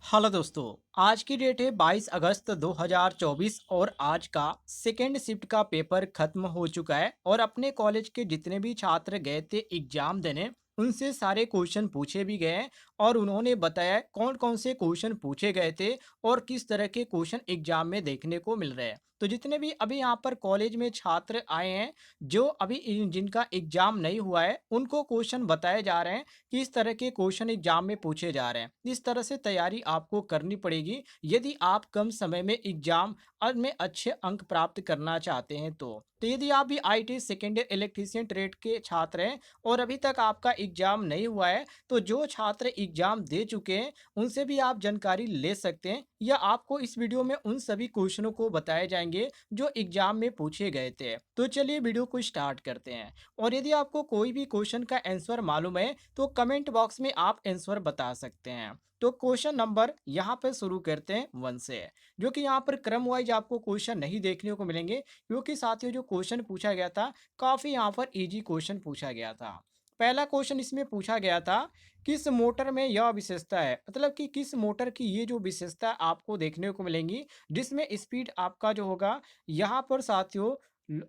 Hello दोस्तों। आज की डेट है 22 अगस्त 2024 और आज का सेकेंड शिफ्ट का पेपर खत्म हो चुका है और अपने कॉलेज के जितने भी छात्र गए थे एग्जाम देने उनसे सारे क्वेश्चन पूछे भी गए हैं और उन्होंने बताया कौन कौन से क्वेश्चन पूछे गए थे और किस तरह के क्वेश्चन एग्जाम में देखने को मिल रहे हैं। तो जितने भी अभी यहाँ पर कॉलेज में छात्र आए हैं जो अभी जिनका एग्जाम नहीं हुआ है उनको क्वेश्चन बताए जा रहे हैं किस तरह के क्वेश्चन एग्जाम में पूछे जा रहे हैं। इस तरह से तैयारी आपको करनी पड़ेगी यदि आप कम समय में एग्जाम में अच्छे अंक प्राप्त करना चाहते हैं। तो यदि आप भी IT second year electrician trade के छात्र हैं और अभी तक आपका एग्जाम नहीं हुआ है तो जो छात्र एग्जाम दे चुके हैं उनसे भी आप जानकारी ले सकते हैं या आपको इस वीडियो में उन सभी क्वेश्चनों को बताए जाएंगे जो एग्जाम में पूछे गए थे। तो चलिए वीडियो को स्टार्ट करते हैं। और यदि आपको कोई भी क्वेश्चन का आंसर मालूम है तो कमेंट बॉक्स में आप आंसर बता सकते हैं। तो क्वेश्चन नंबर यहाँ पर शुरू करते हैं 1 से, जो कि यहाँ पर क्रम वाइज आपको क्वेश्चन नहीं देखने को मिलेंगे क्योंकि साथियों जो क्वेश्चन पूछा गया था काफ़ी यहाँ पर इजी क्वेश्चन पूछा गया था। पहला क्वेश्चन इसमें पूछा गया था किस मोटर में यह विशेषता है, मतलब कि किस मोटर की ये जो विशेषता आपको देखने को मिलेंगी जिसमें स्पीड आपका जो होगा यहाँ पर साथियों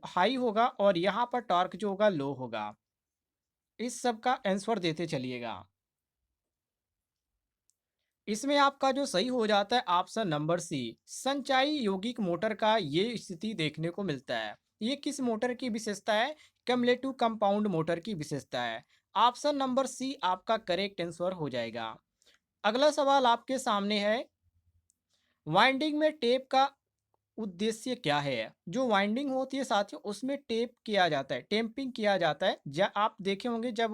हाई होगा और यहाँ पर टॉर्क जो होगा लो होगा। इस सब का आंसर देते चलिएगा। इसमें आपका जो सही हो जाता है ऑप्शन नंबर सी, संचाई यौगिक मोटर का ये स्थिति देखने को मिलता है। ये किस मोटर की विशेषता है? कम्युलेटिव कंपाउंड मोटर की विशेषता है। ऑप्शन नंबर सी आपका करेक्ट आंसर हो जाएगा। अगला सवाल आपके सामने है, वाइंडिंग में टेप का उद्देश्य क्या है? जो वाइंडिंग होती है साथियों उसमें टेप किया जाता है, टेम्पिंग किया जाता है। आप देखे होंगे जब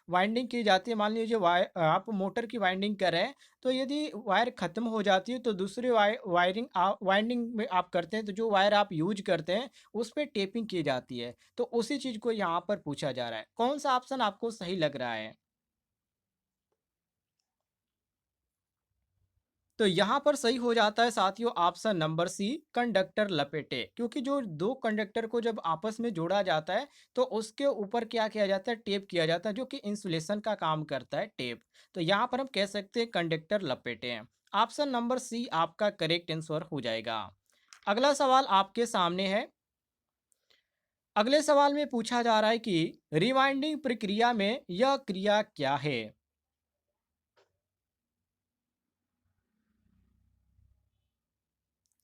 वाइंडिंग की जाती है, मान लीजिए आप मोटर की वाइंडिंग कर रहे हैं तो यदि वायर खत्म हो जाती है तो दूसरी वाइंडिंग में आप करते हैं तो जो वायर आप यूज करते हैं उस पर टेपिंग की जाती है। तो उसी चीज को यहाँ पर पूछा जा रहा है। कौन सा ऑप्शन आपको सही लग रहा है? तो यहाँ पर सही हो जाता है साथियों ऑप्शन नंबर सी, कंडक्टर लपेटे। क्योंकि जो दो कंडक्टर को जब आपस में जोड़ा जाता है तो उसके ऊपर क्या किया जाता है? टेप किया जाता है, जो कि इंसुलेशन का काम करता है टेप। तो यहाँ पर हम कह सकते हैं कंडक्टर लपेटे हैं। ऑप्शन नंबर सी आपका करेक्ट आंसर हो जाएगा। अगला सवाल आपके सामने है। अगले सवाल में पूछा जा रहा है कि रिवाइंडिंग प्रक्रिया में यह क्रिया क्या है?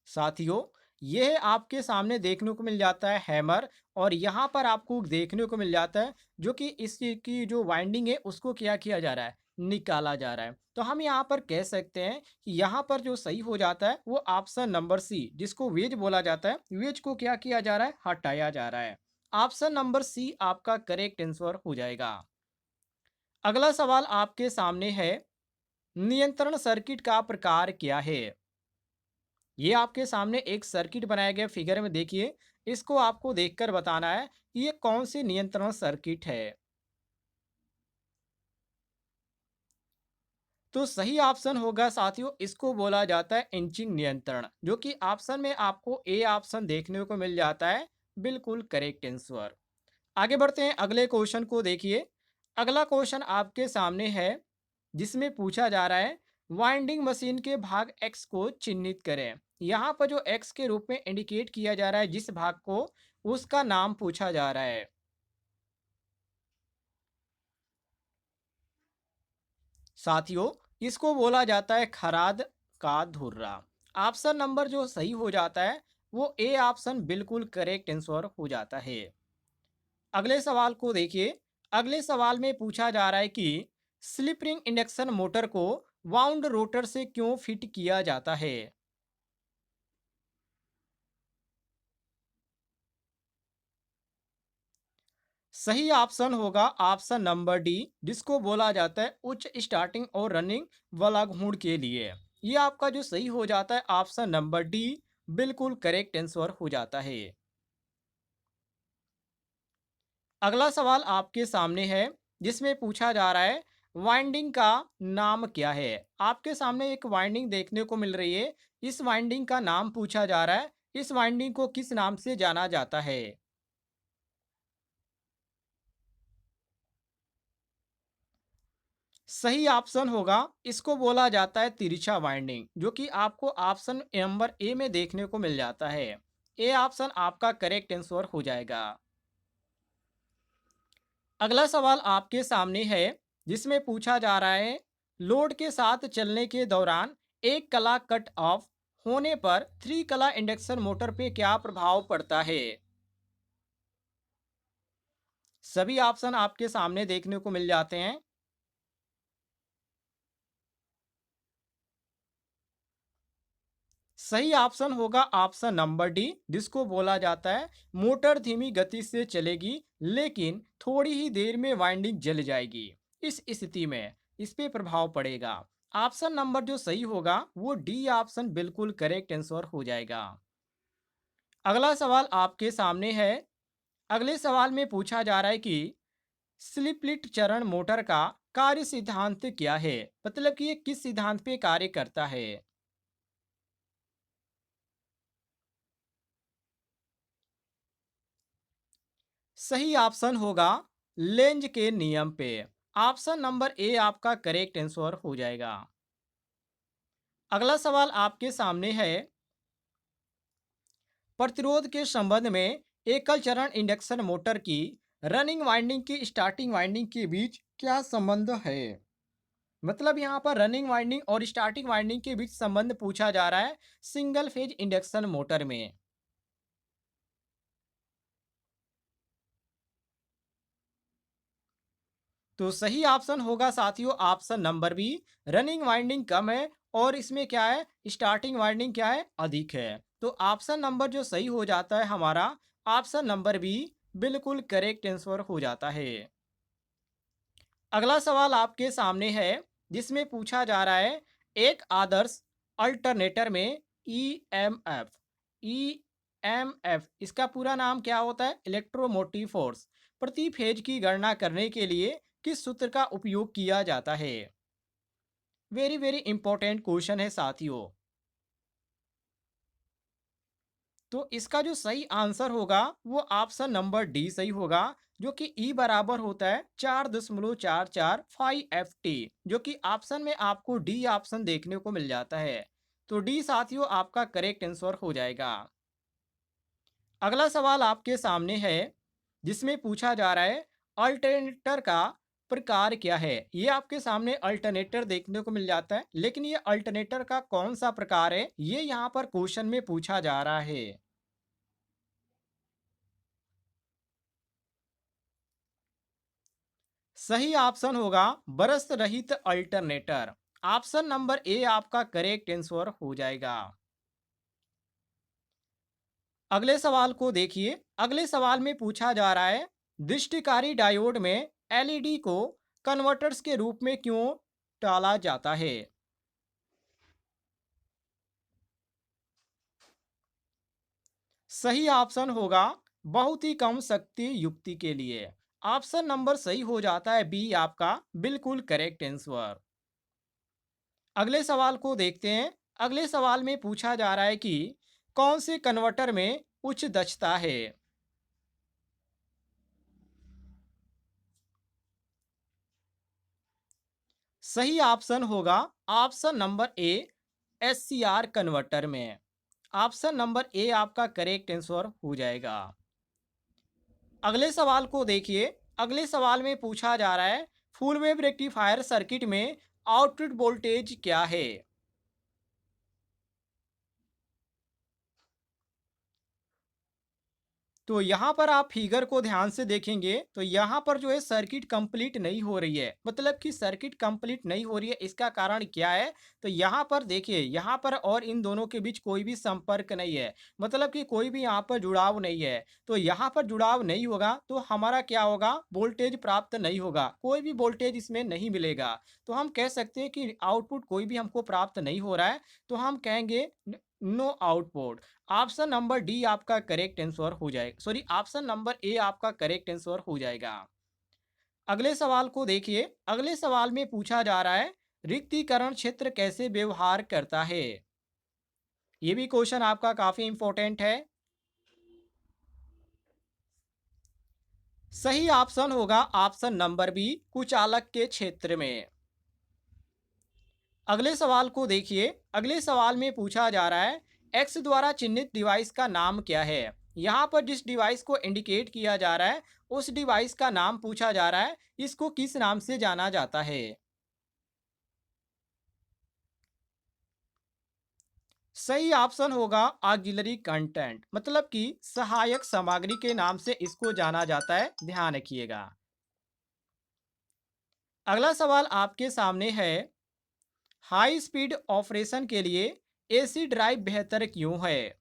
साथियों यह आपके सामने देखने को मिल जाता है हैमर, और यहाँ पर आपको देखने को मिल जाता है जो कि इसकी जो वाइंडिंग है उसको क्या किया जा रहा है? निकाला जा रहा है। तो हम यहाँ पर कह सकते हैं कि यहाँ पर जो सही हो जाता है वो ऑप्शन नंबर सी, जिसको वेज बोला जाता है, वेज को क्या किया जा रहा है? हटाया जा रहा है। ऑप्शन नंबर सी आपका करेक्ट आंसर हो जाएगा। अगला सवाल आपके सामने है, नियंत्रण सर्किट का प्रकार क्या है? ये आपके सामने एक सर्किट बनाया गया फिगर में देखिए। इसको आपको देखकर बताना है कि ये कौन सी नियंत्रण सर्किट है। तो सही ऑप्शन होगा साथियों, इसको बोला जाता है इंचिंग नियंत्रण, जो कि ऑप्शन में आपको ए ऑप्शन देखने को मिल जाता है। बिल्कुल करेक्ट आंसर। आगे बढ़ते हैं, अगले क्वेश्चन को देखिए। अगला क्वेश्चन आपके सामने है जिसमें पूछा जा रहा है, वाइंडिंग मशीन के भाग एक्स को चिन्हित करें। यहाँ पर जो एक्स के रूप में इंडिकेट किया जा रहा है जिस भाग को, उसका नाम पूछा जा रहा है। साथियों इसको बोला जाता है खराद का धुर्रा। ऑप्शन नंबर जो सही हो जाता है वो ए ऑप्शन बिल्कुल करेक्ट आंसर हो जाता है। अगले सवाल को देखिए। अगले सवाल में पूछा जा रहा है कि स्लिप रिंग इंडक्शन मोटर को वाउंड रोटर से क्यों फिट किया जाता है? सही ऑप्शन होगा ऑप्शन नंबर डी, जिसको बोला जाता है उच्च स्टार्टिंग और रनिंग वाला घूर्ण के लिए। ये आपका जो सही हो जाता है ऑप्शन नंबर डी, बिल्कुल करेक्ट आंसर हो जाता है। अगला सवाल आपके सामने है जिसमें पूछा जा रहा है, वाइंडिंग का नाम क्या है? आपके सामने एक वाइंडिंग देखने को मिल रही है। इस वाइंडिंग का नाम पूछा जा रहा है। इस वाइंडिंग को किस नाम से जाना जाता है? सही ऑप्शन होगा, इसको बोला जाता है तिरछा वाइंडिंग, जो कि आपको ऑप्शन नंबर ए में देखने को मिल जाता है। ए ऑप्शन आपका करेक्ट आंसर हो जाएगा। अगला सवाल आपके सामने है, जिसमें पूछा जा रहा है, लोड के साथ चलने के दौरान एक कला कट ऑफ होने पर थ्री कला इंडक्शन मोटर पे क्या प्रभाव पड़ता है? सभी ऑप्शन आपके सामने देखने को मिल जाते हैं। सही ऑप्शन होगा ऑप्शन नंबर डी, जिसको बोला जाता है मोटर धीमी गति से चलेगी लेकिन थोड़ी ही देर में वाइंडिंग जल जाएगी। इस स्थिति में इस पे प्रभाव पड़ेगा। ऑप्शन नंबर जो सही होगा वो डी ऑप्शन बिल्कुल करेक्ट आंसर हो जाएगा। अगला सवाल आपके सामने है। अगले सवाल में पूछा जा रहा है कि स्लिपलिट चरण मोटर का कार्य सिद्धांत क्या है, मतलब कि ये किस सिद्धांत पे कार्य करता है? सही ऑप्शन होगा लेंज के नियम पे। ऑप्शन नंबर ए आपका करेक्ट आंसर हो जाएगा। अगला सवाल आपके सामने है, प्रतिरोध के संबंध में एकल चरण इंडक्शन मोटर की रनिंग वाइंडिंग की स्टार्टिंग वाइंडिंग के बीच क्या संबंध है? मतलब यहाँ पर रनिंग वाइंडिंग और स्टार्टिंग वाइंडिंग के बीच संबंध पूछा जा रहा है सिंगल फेज इंडक्शन मोटर में। तो सही ऑप्शन होगा साथियों option number B, running winding कम है और इसमें क्या है, स्टार्टिंग वाइंडिंग क्या है, अधिक है। तो ऑप्शन नंबर जो सही हो जाता है हमारा, ऑप्शन नंबर बी बिल्कुल करेक्ट आंसर हो जाता है। अगला सवाल आपके सामने है, जिसमें पूछा जा रहा है, एक आदर्श अल्टरनेटर में ईएमएफ ईएमएफ इसका पूरा नाम क्या होता है, इलेक्ट्रोमोटिव फोर्स, प्रति फेज की गणना करने के लिए किस सूत्र का उपयोग किया जाता है? वेरी वेरी इंपॉर्टेंट क्वेश्चन है साथियों। तो इसका जो सही आंसर होगा वो ऑप्शन नंबर डी सही होगा, जो कि ई बराबर होता है 4.44 5 FT, जो कि ऑप्शन में आपको डी ऑप्शन देखने को मिल जाता है। तो डी साथियों आपका करेक्ट आंसर हो जाएगा। अगला सवाल आपके सामने है, जिसमें पूछा जा रहा है, अल्टरनेटर का प्रकार क्या है? ये आपके सामने अल्टरनेटर देखने को मिल जाता है, लेकिन ये अल्टरनेटर का कौन सा प्रकार है, ये यहाँ पर क्वेश्चन में पूछा जा रहा है। सही ऑप्शन होगा बरस रहित अल्टरनेटर। ऑप्शन नंबर ए आपका करेक्ट आंसर हो जाएगा। अगले सवाल को देखिए। अगले सवाल में पूछा जा रहा है, दृष्टिकारी डायोड में एलईडी को कन्वर्टर्स के रूप में क्यों टाला जाता है? सही ऑप्शन होगा बहुत ही कम शक्ति युक्ति के लिए। ऑप्शन नंबर सही हो जाता है बी आपका बिल्कुल करेक्ट आंसर। अगले सवाल को देखते हैं। अगले सवाल में पूछा जा रहा है कि कौन से कन्वर्टर में उच्च दक्षता है? सही ऑप्शन होगा option number A, SCR converter में। ऑप्शन नंबर ए आपका करेक्ट आंसर हो जाएगा। अगले सवाल को देखिए। अगले सवाल में पूछा जा रहा है, फुल वेव रेक्टिफायर सर्किट में आउटपुट वोल्टेज क्या है? तो यहाँ पर आप फिगर को ध्यान से देखेंगे तो यहाँ पर जो है सर्किट कंप्लीट नहीं हो रही है, मतलब कि सर्किट कंप्लीट नहीं हो रही है, इसका कारण क्या है? तो यहाँ पर देखिए, यहाँ पर और इन दोनों के बीच कोई भी संपर्क नहीं है, मतलब कि कोई भी यहाँ पर जुड़ाव नहीं है। तो यहाँ पर जुड़ाव नहीं होगा तो हमारा क्या होगा, वोल्टेज प्राप्त नहीं होगा, कोई भी वोल्टेज इसमें नहीं मिलेगा। तो हम कह सकते हैं कि आउटपुट कोई भी हमको प्राप्त नहीं हो रहा है, तो हम कहेंगे no output. Option number D आपका करेक्ट आंसर हो जाएगा, सॉरी ऑप्शन नंबर ए आपका करेक्ट आंसर हो जाएगा। अगले सवाल को देखिए। अगले सवाल में पूछा जा रहा है, रिक्तीकरण क्षेत्र कैसे व्यवहार करता है? ये भी क्वेश्चन आपका काफी इंपॉर्टेंट है। सही ऑप्शन होगा ऑप्शन नंबर बी, कुचालक के क्षेत्र में। अगले सवाल को देखिए। अगले सवाल में पूछा जा रहा है, एक्स द्वारा चिन्हित डिवाइस का नाम क्या है। यहाँ पर जिस डिवाइस को इंडिकेट किया जा रहा है उस डिवाइस का नाम पूछा जा रहा है, इसको किस नाम से जाना जाता है। सही ऑप्शन होगा ऑक्सिलरी कंटेंट, मतलब कि सहायक सामग्री के नाम से इसको जाना जाता है, ध्यान रखिएगा। अगला सवाल आपके सामने है, हाई स्पीड ऑपरेशन के लिए एसी ड्राइव बेहतर क्यों है।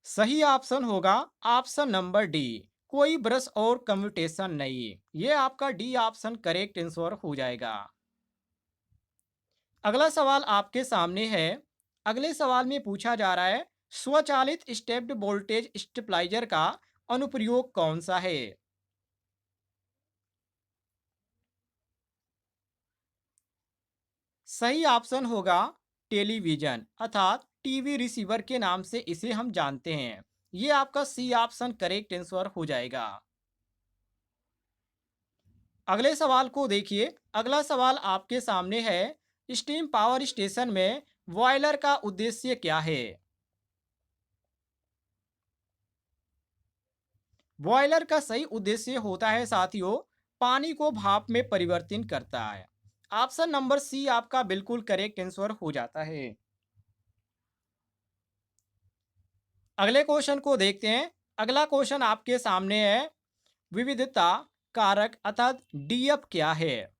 सही ऑप्शन होगा ऑप्शन नंबर डी, कोई ब्रश और कम्यूटेशन नहीं। ये आपका डी ऑप्शन करेक्ट आंसर हो जाएगा। अगला सवाल आपके सामने है। अगले सवाल में पूछा जा रहा है, स्वचालित स्टेप्ड वोल्टेज स्टेबलाइजर का अनुप्रयोग कौन सा है। सही ऑप्शन होगा टेलीविजन, अर्थात टीवी रिसीवर के नाम से इसे हम जानते हैं। ये आपका सी ऑप्शन करेक्ट आंसर हो जाएगा। अगले सवाल को देखिए। अगला सवाल आपके सामने है, स्टीम पावर स्टेशन में बॉयलर का उद्देश्य क्या है। बॉयलर का सही उद्देश्य होता है साथियों, पानी को भाप में परिवर्तित करता है। ऑप्शन नंबर सी आपका बिल्कुल करेक्ट आंसर हो जाता है। अगले क्वेश्चन को देखते हैं। अगला क्वेश्चन आपके सामने है, विविधता कारक अर्थात डीएफ क्या है।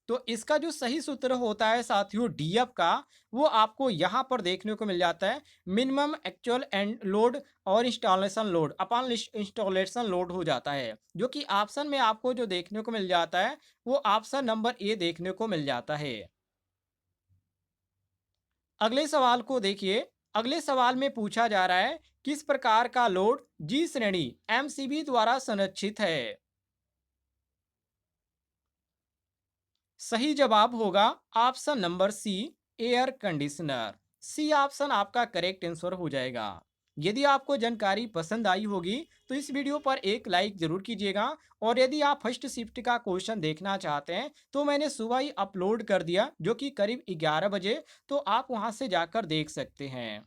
तो इसका जो सही सूत्र होता है साथियों डीएफ का, वो आपको यहाँ पर देखने को मिल जाता है, मिनिमम एक्चुअल एंड लोड और installation load upon installation load हो जाता है, जो कि ऑप्शन में आपको जो देखने को मिल जाता है वो ऑप्शन नंबर ए देखने को मिल जाता है। अगले सवाल को देखिए। अगले सवाल में पूछा जा रहा है, किस प्रकार का लोड जी श्रेणी एमसीबी द्वारा संरक्षित है। सही जवाब होगा option number C, air conditioner. C option आपका करेक्ट आंसर हो जाएगा। यदि आपको जानकारी पसंद आई होगी तो इस वीडियो पर एक लाइक जरूर कीजिएगा। और यदि आप फर्स्ट शिफ्ट का क्वेश्चन देखना चाहते हैं तो मैंने सुबह ही अपलोड कर दिया, जो कि करीब 11 बजे, तो आप वहां से जाकर देख सकते हैं।